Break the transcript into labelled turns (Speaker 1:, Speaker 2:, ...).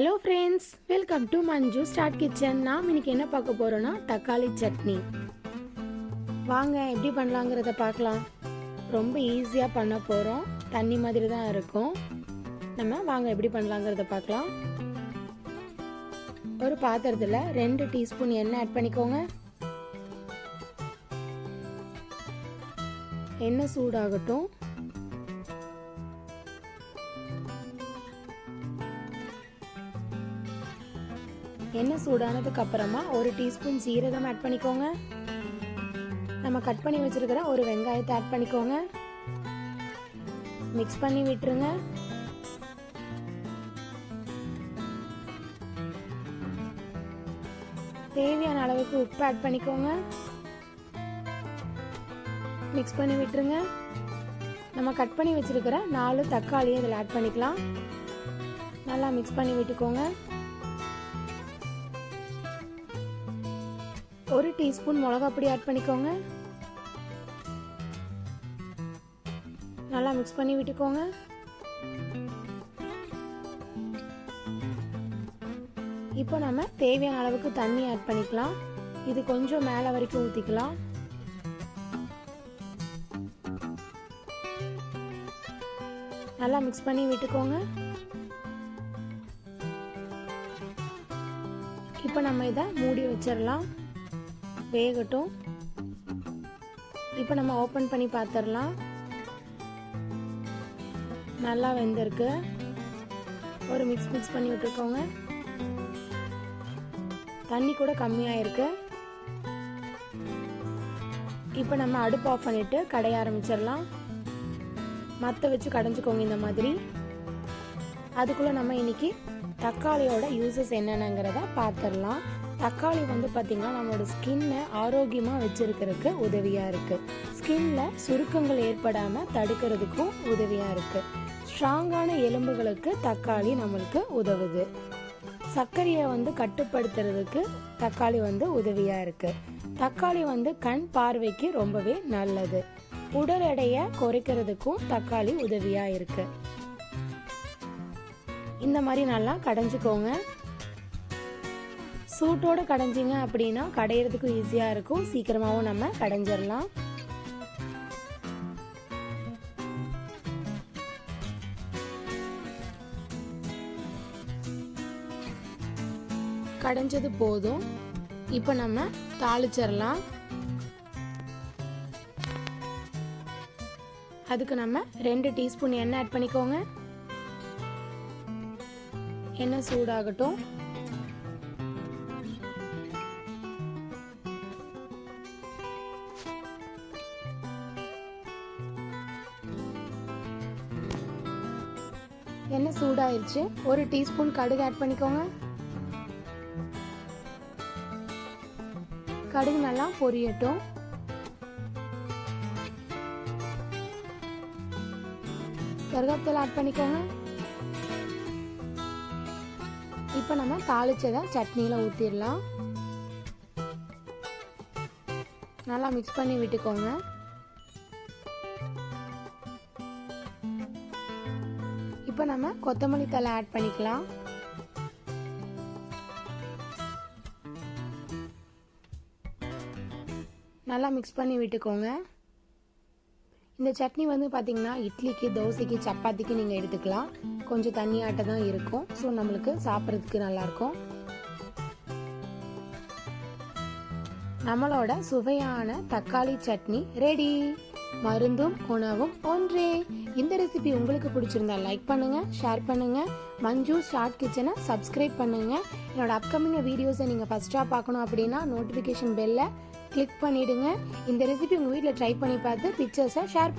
Speaker 1: Hello friends, welcome to Manju start kitchen. நாம் இன்னைக்கு என்ன பார்க்க போகிறோன்னா தக்காளி சட்னி. வாங்க எப்படி பண்ணலாங்கிறத பார்க்கலாம். ரொம்ப ஈஸியாக பண்ண போகிறோம். தண்ணி மாதிரி தான் இருக்கும். நம்ம வாங்க எப்படி பண்ணலாங்கிறத பார்க்கலாம். ஒரு பாத்திரத்தில் 2 டீஸ்பூன் எண்ணெய் ஆட் பண்ணிக்கோங்க. எண்ணெய் சூடாகட்டும். எண்ணெய் சூடானதுக்கு அப்புறமா 1 டீஸ்பூன் சீரகம் ஆட் பண்ணிக்கோங்க. நம்ம கட் பண்ணி வச்சிருக்கிற ஒரு வெங்காயத்தை ஆட் பண்ணிக்கோங்க. மிக்ஸ் பண்ணி விட்டுருங்க. தேவையான அளவுக்கு உப்பு ஆட் பண்ணிக்கோங்க. மிக்ஸ் பண்ணி விட்டுருங்க. நம்ம கட் பண்ணி வச்சிருக்கிற 4 தக்காளியை இதில் ஆட் பண்ணிக்கலாம். நல்லா மிக்ஸ் பண்ணி விட்டுக்கோங்க. 1 டீஸ்பூன் மிளகாய் பொடி ஆட் பண்ணிக்கோங்க. நல்லா மிக்ஸ் பண்ணி விட்டுக்கோங்க. இப்போ நம்ம தேவையான அளவுக்கு தண்ணி ஆட் பண்ணிக்கலாம். இது கொஞ்சம் மேலே வரைக்கும் ஊற்றிக்கலாம். நல்லா மிக்ஸ் பண்ணி விட்டுக்கோங்க. இப்போ நம்ம இதை மூடி வச்சிடலாம், வேகட்டும். இப்போ நம்ம ஓப்பன் பண்ணி பார்த்துடலாம். நல்லா வெந்திருக்கு. ஒரு மிக்ஸ் பண்ணி விட்டுருக்கோங்க. தண்ணி கூட கம்மியாக இருக்கு. இப்போ நம்ம அடுப்பு ஆஃப் பண்ணிட்டு கடைய ஆரம்பிச்சிடலாம். மற்ற வச்சு கடைஞ்சிக்கோங்க இந்த மாதிரி. அதுக்குள்ளே நம்ம இன்னைக்கு தக்காளியோட யூசஸ் என்னென்னங்கிறத பார்த்துடலாம். தக்காளி பார்த்திங்கன்னா நம்மளோட ஸ்கின்னை ஆரோக்கியமாக வச்சுருக்கிறதுக்கு உதவியாக இருக்குது. ஸ்கின்னில் சுருக்கங்கள் ஏற்படாமல் தடுக்கிறதுக்கும் உதவியாக இருக்குது. ஸ்ட்ராங்கான எலும்புகளுக்கு தக்காளி நம்மளுக்கு உதவுது. சர்க்கரையை கட்டுப்படுத்துறதுக்கு தக்காளி உதவியாக இருக்குது. தக்காளி கண் பார்வைக்கு ரொம்பவே நல்லது. உடல் எடையை குறைக்கிறதுக்கும் தக்காளி உதவியாக இருக்குது. இந்த மாதிரி நல்லா கடைஞ்சிக்கோங்க. சூட்டோடு கடைஞ்சிங்க அப்படின்னா கடையிறதுக்கும் ஈஸியாக இருக்கும். சீக்கிரமாகவும் நம்ம கடைஞ்சிடலாம். கடைஞ்சது போதும். இப்போ நம்ம தாளிச்சிடலாம். அதுக்கு நம்ம 2 டீஸ்பூன் எண்ணெய் ஆட் பண்ணிக்கோங்க. எண்ணெய் சூடாகட்டும். எண்ணெய் சூடாயிருச்சு. 1 டீஸ்பூன் கடுகு ஆட் பண்ணிக்கோங்க. கடுகு நல்லா பொரியட்டும். கருவேப்பிலை ஆட் பண்ணிக்கோங்க. இப்போ நம்ம தாளிச்சதை சட்னியில் ஊற்றிடலாம். நல்லா மிக்ஸ் பண்ணி விட்டுக்கோங்க. இப்போ நம்ம கொத்தமல்லி தழை ஆட் பண்ணிக்கலாம். நல்லா மிக்ஸ் பண்ணி விட்டுக்கோங்க. இந்த சட்னி பார்த்தீங்கன்னா இட்லிக்கு, தோசைக்கு, சப்பாத்திக்கு நீங்கள் எடுத்துக்கலாம். கொஞ்சம் தண்ணியாட்ட தான் இருக்கும். ஸோ நம்மளுக்கு சாப்பிட்றதுக்கு நல்லாயிருக்கும். நம்மளோட சுவையான தக்காளி சட்னி ரெடி. மருந்தும் உணவும் ஒன்றே. இந்த ரெசிபி உங்களுக்கு பிடிச்சிருந்தா லைக் பண்ணுங்க, ஷேர் பண்ணுங்க. மஞ்சு ஸ்டார்ட் கிச்சனை சப்ஸ்கிரைப் பண்ணுங்க. என்னோட அப்கமிங் வீடியோஸை நீங்கள் ஃபர்ஸ்ட்டாக பார்க்கணும் அப்படின்னா நோட்டிஃபிகேஷன் பெல்லை கிளிக் பண்ணிடுங்க. இந்த ரெசிபி உங்கள் வீட்டில் ட்ரை பண்ணி பார்த்து பிக்சர்ஸை ஷேர்